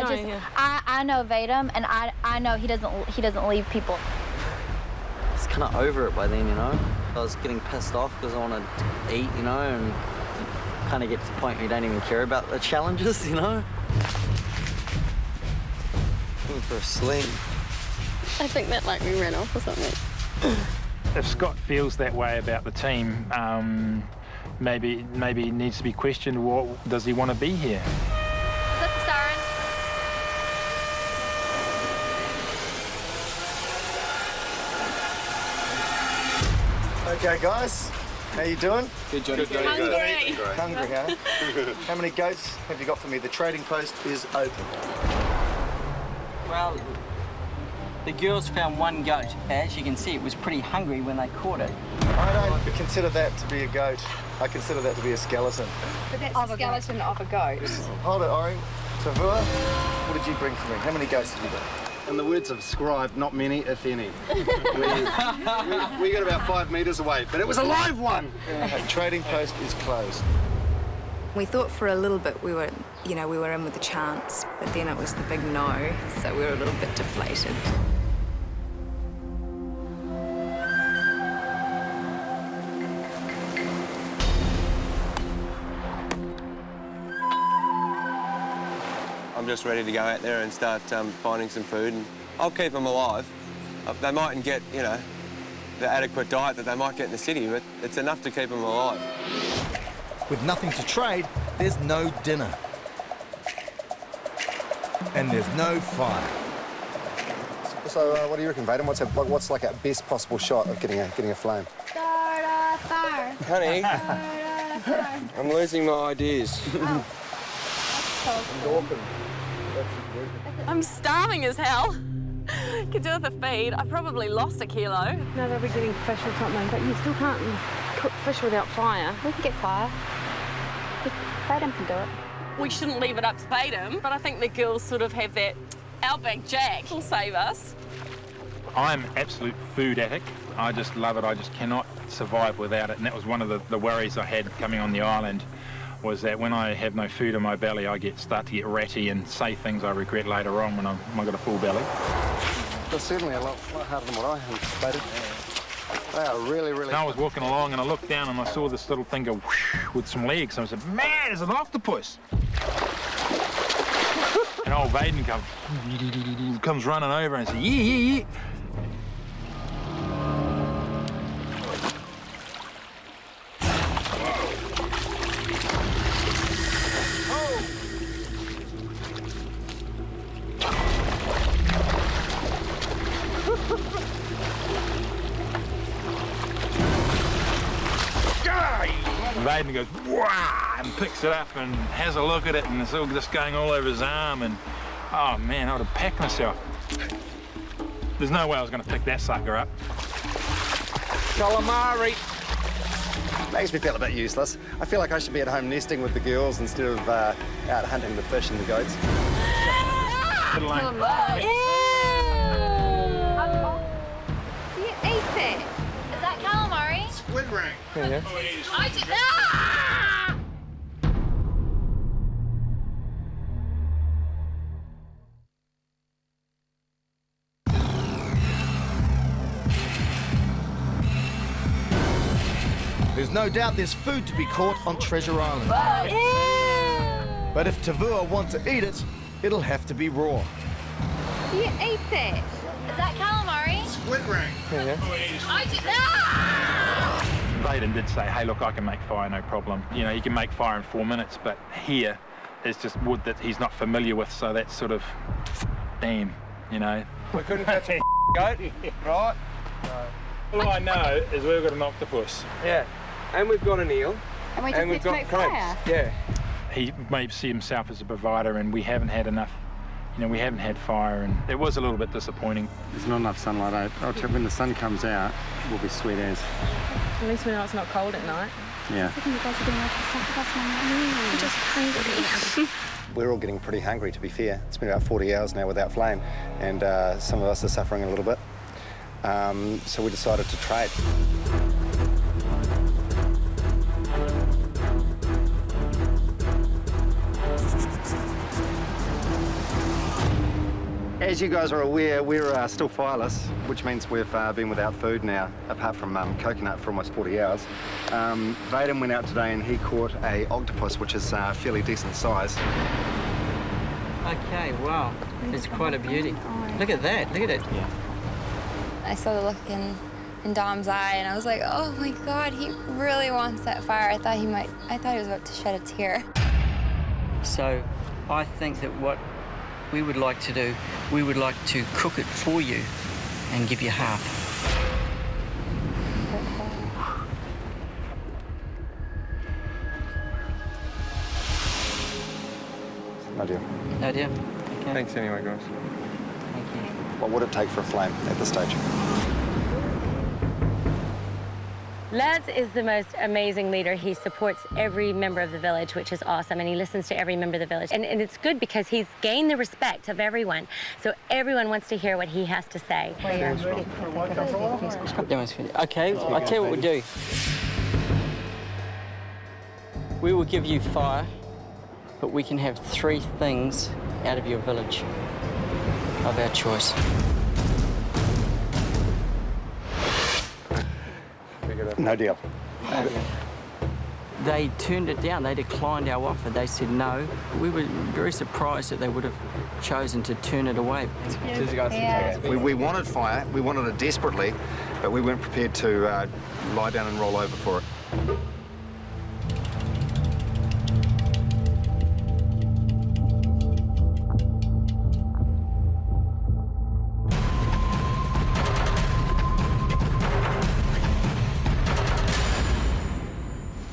know Vadim, and I know he doesn't leave people. I was kind of over it by then, you know. I was getting pissed off because I wanted to eat, you know, and kind of get to the point where you don't even care about the challenges, you know. Going for a sling. I think that like we ran off or something. If Scott feels that way about the team, maybe it needs to be questioned. What does he want to be here? Is that the siren? Okay, guys, how you doing? Good, Johnny. Hungry. Hungry, huh? How many goats have you got for me? The trading post is open. Well, the girls found one goat. As you can see, it was pretty hungry when they caught it. I don't consider that to be a goat. I consider that to be a skeleton. But that's the skeleton of a goat. Hold it, Ori. Tavua, what did you bring for me? How many goats have you got? In the words of Scribe, not many, if any. we got about 5 metres away, but it was a live one! Trading post is closed. We thought for a little bit we were in with a chance, but then it was the big no, so we were a little bit deflated. I'm just ready to go out there and start finding some food, and I'll keep them alive. They mightn't get, you know, the adequate diet that they might get in the city, but it's enough to keep them alive. With nothing to trade, there's no dinner. And there's no fire. So, what do you reckon, Vadim? What's like a best possible shot of getting a flame? Start a fire. Honey, I'm losing my ideas. I'm starving as hell. Could do with a feed. I've probably lost a kilo. No, they'll be getting fish or something, but you still can't cook fish without fire. We can get fire. Vadim can do it. We shouldn't leave it up to Vadim, but I think the girls sort of have that Outback Jack will save us. I'm an absolute food addict. I just love it. I just cannot survive without it. And that was one of the worries I had coming on the island, was that when I have no food in my belly, I start to get ratty and say things I regret later on when I've got a full belly. That's certainly a lot harder than what I anticipated. They are really, really... And I was walking along and I looked down and I saw this little thing go whoosh with some legs. And I said, man, there's an octopus. And old Vaden comes running over and says, yeah. Vaden goes, wow, and picks it up and has a look at it, and it's all just going all over his arm, and oh man, I would have packed myself. There's no way I was going to pick that sucker up. Calamari! Makes me feel a bit useless. I feel like I should be at home nesting with the girls instead of out hunting the fish and the goats. Calamari. You ate it. Is that calamari? Squid ring. Yeah. There's no doubt there's food to be caught on Treasure Island. But if Tavua wants to eat it, it'll have to be raw. You eat that. Is that calamari? Squid ring. Vaden did say, hey, look, I can make fire, no problem. You know, you can make fire in 4 minutes, but here is just wood that he's not familiar with, so that's sort of, damn, you know. We couldn't catch a goat, right? No. All I know is we've got an octopus. Yeah, and we've got an eel. And we just need to make fire. Yeah. He may see himself as a provider, and we haven't had enough, you know, we haven't had fire, and it was a little bit disappointing. There's not enough sunlight out. I'll tell you, when the sun comes out, we'll be sweet as. At least we know it's not cold at night. Yeah. You guys are doing like I'm just hungry. We're all getting pretty hungry, to be fair. It's been about 40 hours now without flame, and some of us are suffering a little bit. So we decided to trade. As you guys are aware, we're still fireless, which means we've been without food now, apart from coconut for almost 40 hours. Vaden went out today and he caught a octopus, which is fairly decent size. Okay, wow. It's quite a beauty. Look at that, look at it. Yeah. I saw the look in Dom's eye and I was like, oh my God, he really wants that fire. I thought he was about to shed a tear. So I think that what we would like to do, we would like to cook it for you and give you half. No deal. No deal? Okay. Thanks anyway, guys. Thank you. What would it take for a flame at this stage? Lance is the most amazing leader. He supports every member of the village, which is awesome, and he listens to every member of the village. And it's good because he's gained the respect of everyone. So everyone wants to hear what he has to say. Okay, I'll tell you what we'll do. We will give you fire, but we can have 3 things out of your village of our choice. No deal. They turned it down. They declined our offer. They said no. We were very surprised that they would have chosen to turn it away. We wanted fire. We wanted it desperately, but we weren't prepared to lie down and roll over for it.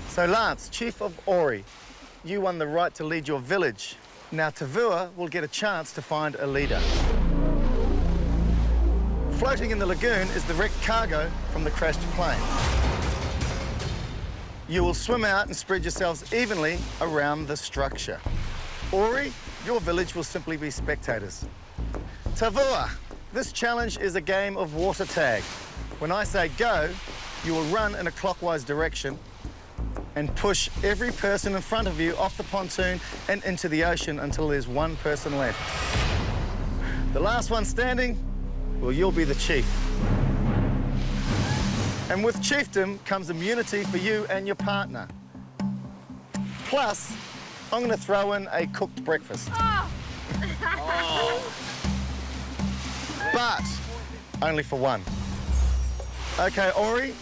So Lance, Chief of Ori, you won the right to lead your village. Now Tavua will get a chance to find a leader. Floating in the lagoon is the wrecked cargo from the crashed plane. You will swim out and spread yourselves evenly around the structure. Ori, your village will simply be spectators. Tavua, this challenge is a game of water tag. When I say go, you will run in a clockwise direction and push every person in front of you off the pontoon and into the ocean until there's one person left. The last one standing, well, you'll be the chief. And with chiefdom comes immunity for you and your partner. Plus, I'm gonna throw in a cooked breakfast. But only for one. Okay, Ori,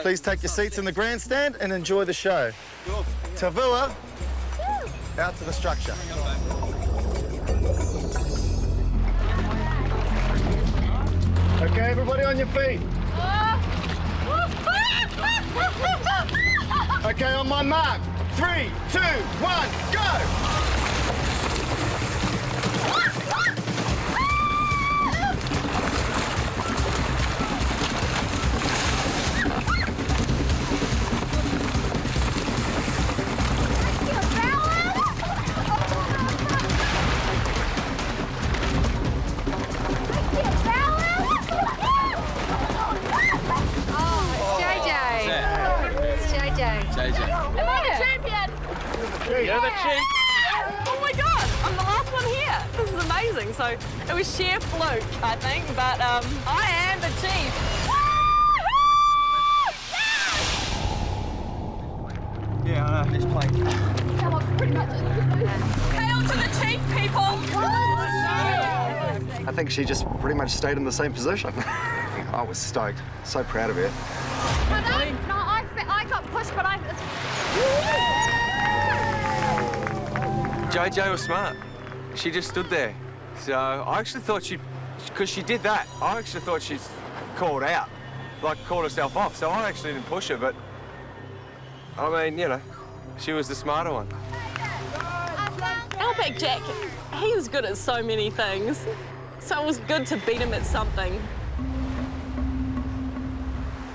please take your seats in the grandstand and enjoy the show. Tavua, out to the structure. Okay, everybody on your feet. Okay, on my mark. 3, 2, 1, go! Chief. Oh my God, I'm the last one here. This is amazing. So it was sheer fluke, I think, but I am the chief. Yeah, I know. Just playing. Hail to the chief, people! I think she just pretty much stayed in the same position. I was stoked. So proud of her. No, I got pushed, but JJ was smart. She just stood there. So I actually thought because she did that, I actually thought she'd called out, like called herself off. So I actually didn't push her, but I mean, you know, she was the smarter one. Outback Jack, he is good at so many things. So it was good to beat him at something.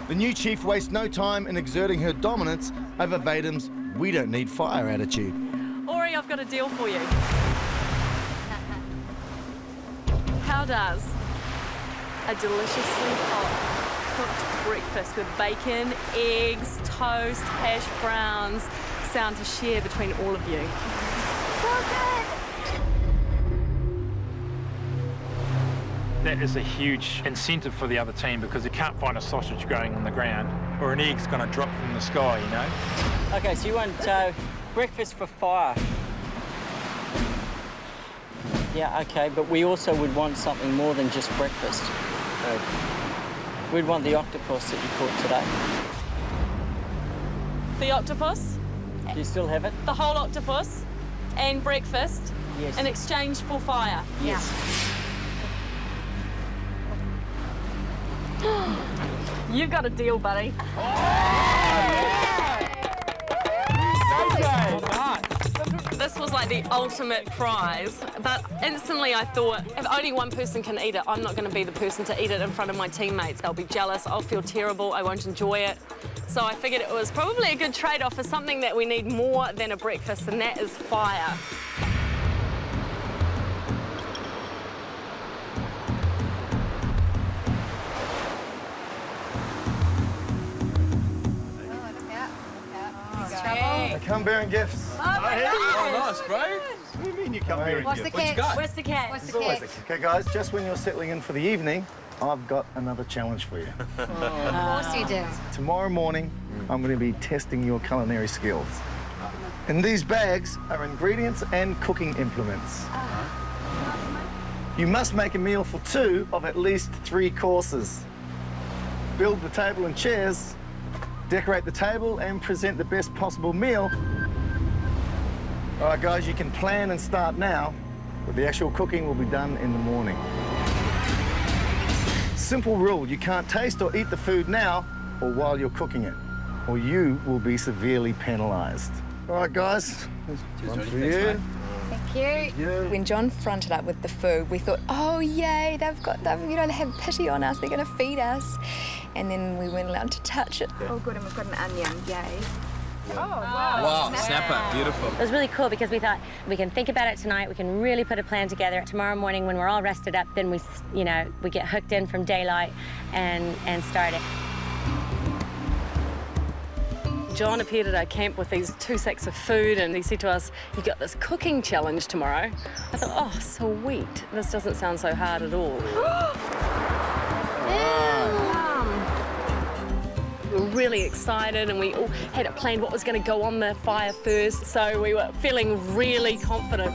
The new chief wastes no time in exerting her dominance over Vadem's "we don't need fire" attitude. Ori, I've got a deal for you. How does a deliciously hot cooked breakfast with bacon, eggs, toast, hash browns sound to share between all of you? That is a huge incentive for the other team because you can't find a sausage growing on the ground or an egg's going to drop from the sky, you know? Okay, so you want breakfast for fire. Yeah, okay, but we also would want something more than just breakfast. We'd want the octopus that you caught today. The octopus? Do you still have it? The whole octopus and breakfast Yes. in exchange for fire? Yes. You've got a deal, buddy. This was like the ultimate prize, but instantly I thought, if only one person can eat it, I'm not going to be the person to eat it in front of my teammates. They'll be jealous, I'll feel terrible, I won't enjoy it. So I figured it was probably a good trade-off for something that we need more than a breakfast, and that is fire. I come bearing gifts. Oh, nice, bro. What do you mean you come bearing What's the gifts? catch? Where's the cat? What's the catch? Okay, guys, just when you're settling in for the evening, I've got another challenge for you. Of course you do. Tomorrow morning, I'm going to be testing your culinary skills. In these bags are ingredients and cooking implements. You must make a meal for 2 of at least 3 courses. Build the table and chairs, decorate the table and present the best possible meal. All right, guys, you can plan and start now, but the actual cooking will be done in the morning. Simple rule, you can't taste or eat the food now or while you're cooking it, or you will be severely penalised. All right, guys, one for you. Thank you. When John fronted up with the food, we thought, oh, yay, they have pity on us, they're going to feed us. And then we weren't allowed to touch it. Oh, good, and we've got an onion, yay. Oh, wow. Wow, snapper, beautiful. It was really cool because we thought we can think about it tonight, we can really put a plan together. Tomorrow morning when we're all rested up, then we get hooked in from daylight and start it. John appeared at our camp with these 2 sacks of food and he said to us, you got this cooking challenge tomorrow. I thought, oh, sweet. This doesn't sound so hard at all. We were really excited and we all had it planned what was going to go on the fire first, so we were feeling really confident.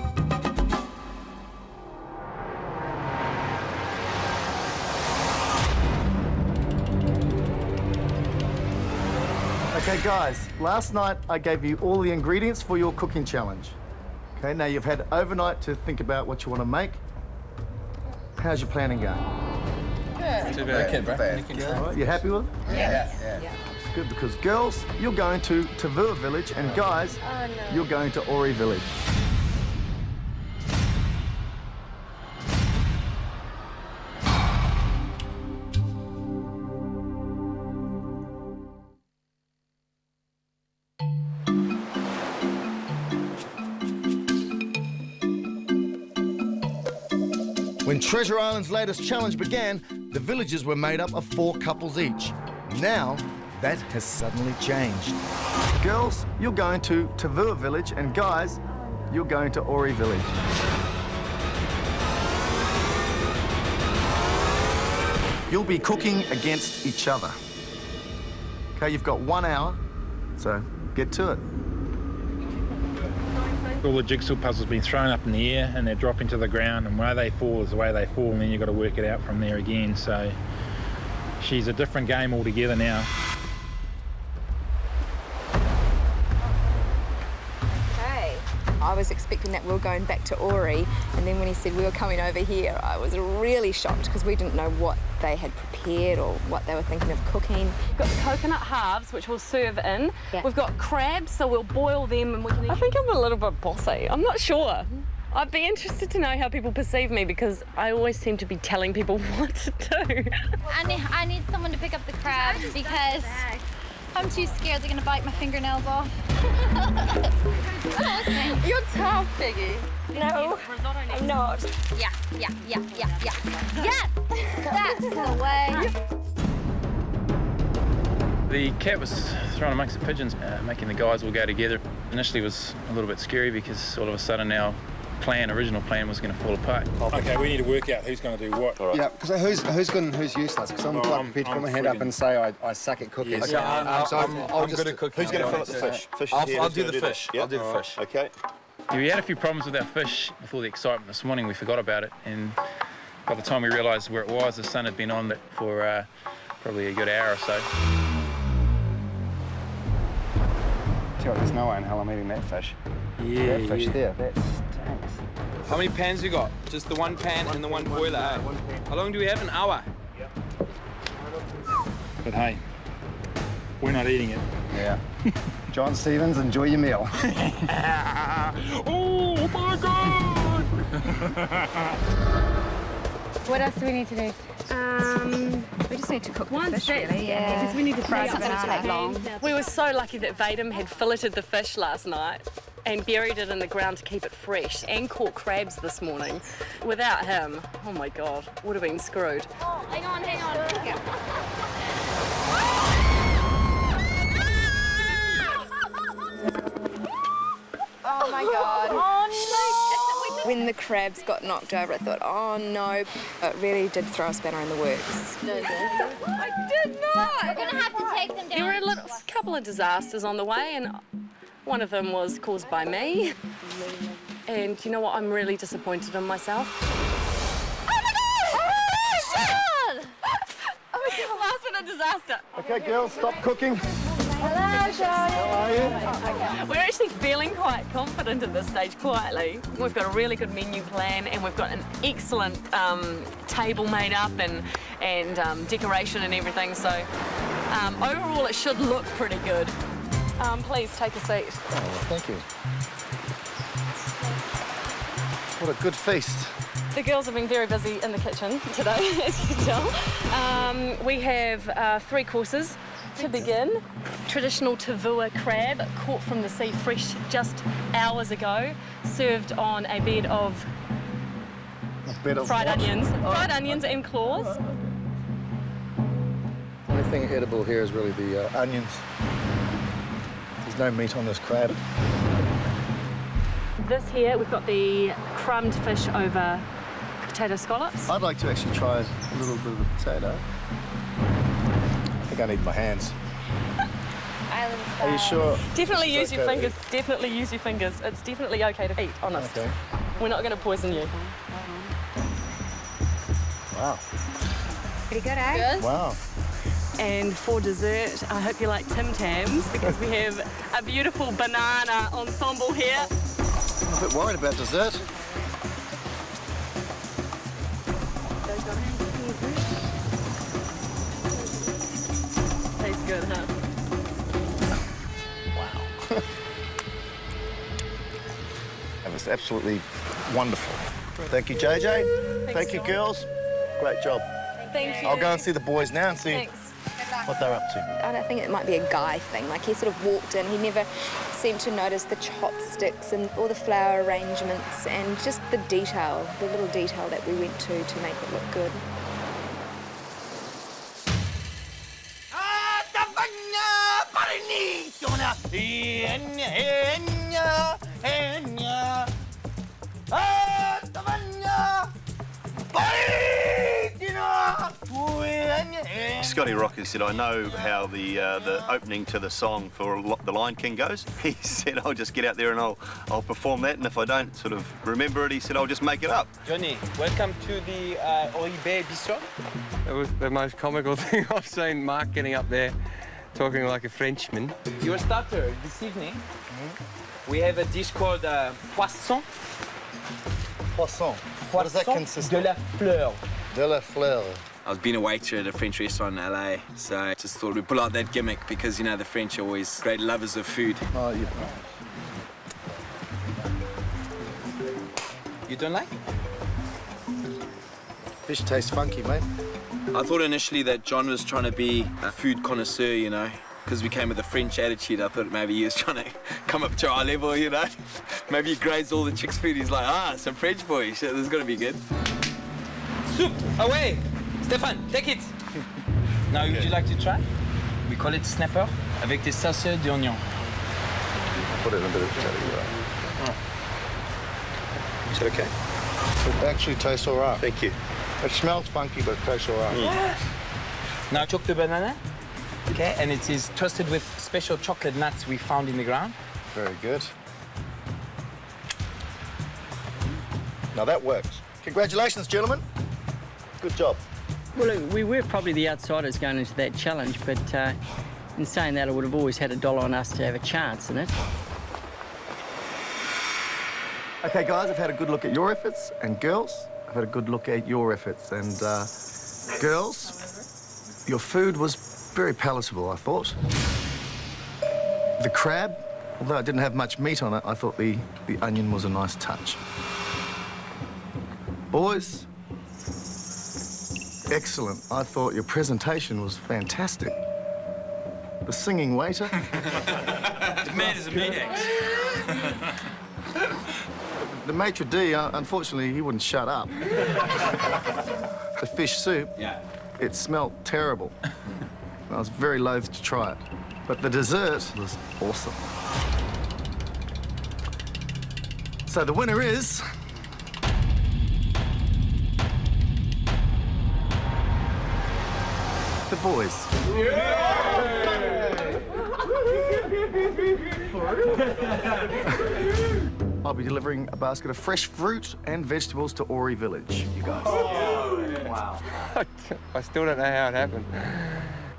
Okay, guys, last night I gave you all the ingredients for your cooking challenge. Okay, now you've had overnight to think about what you want to make. How's your planning going? Good. Too bad. Okay, bro. All right, you happy with it? Yeah. It's good because girls, you're going to Tavua Village, and guys, you're going to Ori Village. When Treasure Island's latest challenge began, the villagers were made up of 4 couples each. Now, that has suddenly changed. Girls, you're going to Tavua Village, and guys, you're going to Ori Village. You'll be cooking against each other. Okay, you've got 1 hour, so get to it. All the jigsaw puzzles have been thrown up in the air and they're dropping to the ground, and where they fall is the way they fall, and then you've got to work it out from there again. So she's a different game altogether now. I was expecting that we were going back to Ori, and then when he said we were coming over here, I was really shocked because we didn't know what they had prepared or what they were thinking of cooking. We've got the coconut halves, which we'll serve in. Yeah. We've got crabs, so we'll boil them and we can eat. I think I'm a little bit bossy. I'm not sure. I'd be interested to know how people perceive me because I always seem to be telling people what to do. I need someone to pick up the crabs because I'm too scared they're going to bite my fingernails off. You're tough, Peggy. No, I'm not. Yeah. Yes! That's the way. The cat was thrown amongst the pigeons, making the guys all go together. Initially was a little bit scary because all of a sudden our original plan was going to fall apart. Okay, we need to work out who's going to do what. Right. Yeah, because who's good and who's useless? Because I'm quite prepared to put my hand up and say I suck at cooking. Yes. Okay, I'm good at cooking. Who's going to fill up the fish? I'll do the fish. I'll do the fish. Okay. Yeah, we had a few problems with our fish before the excitement this morning. We forgot about it, and by the time we realised where it was, the sun had been on it for probably a good hour or so. Tell you what, there's no way in hell I'm eating that fish. Yeah, that fish there, that stinks. How many pans you got? Just the one pan and the one boiler, eh? How long do we have? An hour? But hey, we're not eating it. Yeah. John Stevens, enjoy your meal. Oh my God! What else do we need to do? We just need to cook Once the fish, that's- really. yeah, because we need to fry fry it. it. Take long. We were so lucky that Vadim had filleted the fish last night and buried it in the ground to keep it fresh, and caught crabs this morning. Without him, oh my God, would have been screwed. Oh, hang on. Oh my God. Oh no! When the crabs got knocked over, I thought, oh no. It really did throw a spanner in the works. I did not! We're gonna have to take them down. There were a couple of disasters on the way, and one of them was caused by me. And you know what? I'm really disappointed in myself. Last minute disaster. Okay, girls, stop cooking. Hello, Sean. How are you? We're actually feeling quite confident at this stage, quietly. We've got a really good menu plan, and we've got an excellent table made up and decoration and everything. So overall, it should look pretty good. Please take a seat. Oh, thank you. What a good feast. The girls have been very busy in the kitchen today, as you can tell. We have 3 courses to begin. Traditional tavua crab, caught from the sea fresh just hours ago, served on a bed of fried onions. Fried onions and claws. The only thing edible here is really the onions. There's no meat on this crab. This here, we've got the crumbed fish over potato scallops. I'd like to actually try a little bit of the potato. I think I need my hands. Are you sure? Definitely use It's your okay to fingers. Definitely use your fingers. It's definitely okay to eat, honest. Okay. We're not going to poison you. Wow. Pretty good, eh? Good. Wow. And for dessert, I hope you like Tim Tams because we have a beautiful banana ensemble here. I'm a bit worried about dessert. Tastes good, huh? Wow. That was absolutely wonderful. Thank you, JJ. Thank you, girls. Great job. Thank you. I'll go and see the boys now and see Thanks. what they're up to. I don't think it might be a guy thing. Like, he sort of walked in, he never seemed to notice the chopsticks and all the flower arrangements and just the detail, the little detail that we went to make it look good. Scotty Rocker said, I know how the opening to the song for The Lion King goes. He said, I'll just get out there and I'll perform that, and if I don't sort of remember it, he said, I'll just make it up. Johnny, welcome to the Oribe Bistro. It was the most comical thing I've seen, Mark getting up there talking like a Frenchman. Your starter this evening, we have a dish called poisson. Poisson. What does that consist de la fleur. De la fleur. I was being a waiter at a French restaurant in LA, so I just thought we'd pull out that gimmick because, you know, the French are always great lovers of food. Oh, yeah. You don't like? Fish tastes funky, mate. I thought initially that John was trying to be a food connoisseur, you know, because we came with a French attitude. I thought maybe he was trying to come up to our level, you know. Maybe he grazed all the chicks' food. He's like, some French boy. Shit, this is going to be good. Soup, away! Stéphane, take it! Now, would you like to try? We call it snapper, avec des sauces d'oignon. Put it in a bit of potato. Is that okay? It actually tastes all right. Thank you. It smells funky, but it tastes all right. Now, choke the banana. Okay, and it is toasted with special chocolate nuts we found in the ground. Very good. Now that works. Congratulations, gentlemen. Good job. Well, look, we were probably the outsiders going into that challenge, but in saying that, I would have always had $1 on us to have a chance in it. Okay, guys, I've had a good look at your efforts, and girls, I've had a good look at your efforts, and girls, your food was very palatable, I thought. The crab, although it didn't have much meat on it, I thought the onion was a nice touch. Boys, excellent. I thought your presentation was fantastic. The singing waiter. The man is a maniac. The maitre d', unfortunately, he wouldn't shut up. The fish soup, it smelled terrible. I was very loath to try it. But the dessert was awesome. So the winner is... the boys. I'll be delivering a basket of fresh fruit and vegetables to Ori Village, you guys. Wow. I still don't know how it happened.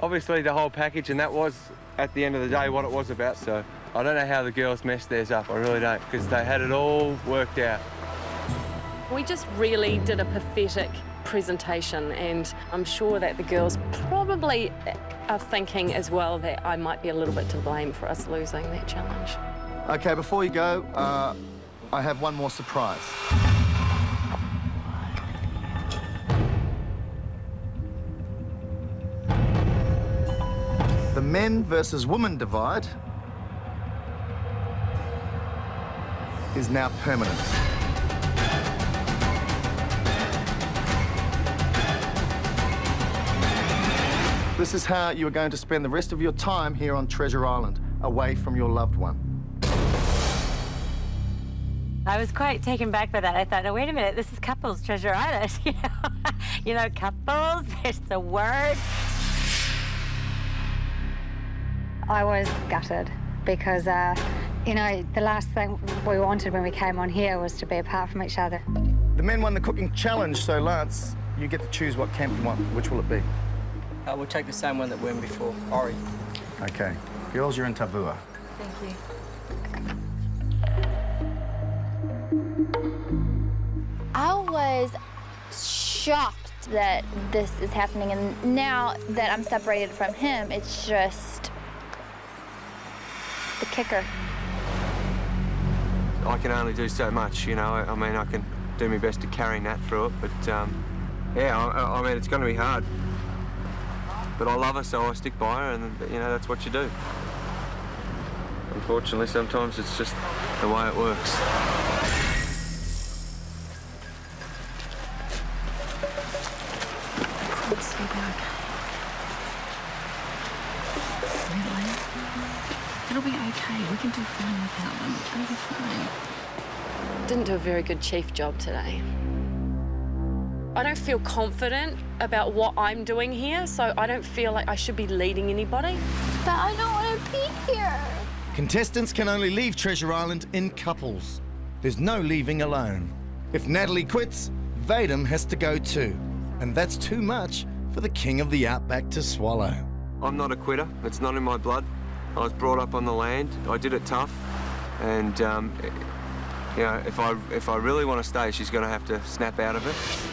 Obviously, the whole package, and that was, at the end of the day, what it was about, so I don't know how the girls messed theirs up. I really don't, because they had it all worked out. We just really did a pathetic presentation, and I'm sure that the girls probably are thinking as well that I might be a little bit to blame for us losing that challenge. Okay, before you go, I have one more surprise. The men versus women divide is now permanent. This is how you are going to spend the rest of your time here on Treasure Island, away from your loved one. I was quite taken back by that. I thought, oh, wait a minute, this is couples Treasure Island. You know, couples, it's a word. I was gutted because, you know, the last thing we wanted when we came on here was to be apart from each other. The men won the cooking challenge, so Lance, you get to choose what camp you want. Which will it be? We'll take the same one that went before, Ori. Okay. Girls, you're in Tavua. Thank you. I was shocked that this is happening, and now that I'm separated from him, it's just the kicker. I can only do so much, you know. I mean, I can do my best at carrying that through it, but yeah, I mean, it's going to be hard. But I love her, so I stick by her, and you know, that's what you do. Unfortunately, sometimes it's just the way it works. It'll be okay. We can do fine without them. It'll be fine. Didn't do a very good chief job today. I don't feel confident about what I'm doing here, so I don't feel like I should be leading anybody. But I don't want to be here. Contestants can only leave Treasure Island in couples. There's no leaving alone. If Natalie quits, Vadim has to go too. And that's too much for the king of the outback to swallow. I'm not a quitter. It's not in my blood. I was brought up on the land. I did it tough. And, you know, if I really want to stay, she's going to have to snap out of it.